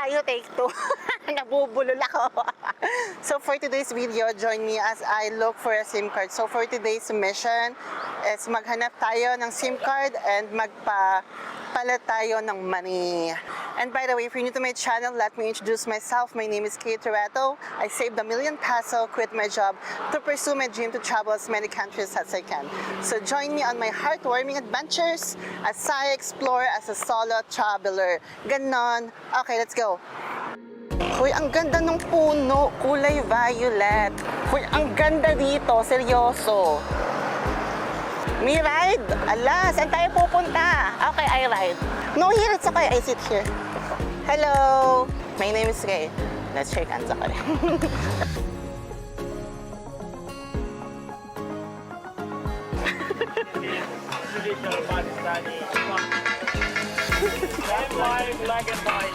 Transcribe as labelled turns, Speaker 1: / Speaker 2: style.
Speaker 1: tayo, take two. Nabubulol ako. So for today's video, join me as I look for a SIM card. So for today's mission is maghanap tayo ng SIM card and magpapalit tayo ng money. And by the way, if you're new to my channel, let me introduce myself. My name is Kate Toretto. I saved ₱1 million, quit my job to pursue my dream to travel as many countries as I can. So join me on my heartwarming adventures as I explore as a solo traveler. Ganon. Okay, let's go. Hoy, ang ganda ng puno. Kulay violet. Hoy, ang ganda dito. Seryoso. May ride? Ala, saan tayo pupunta? Okay, I ride. No, here, it's okay. I sit here. Hello! My name is Ray. Let's shake hands, okay?
Speaker 2: Traditional Pakistani. Black and white.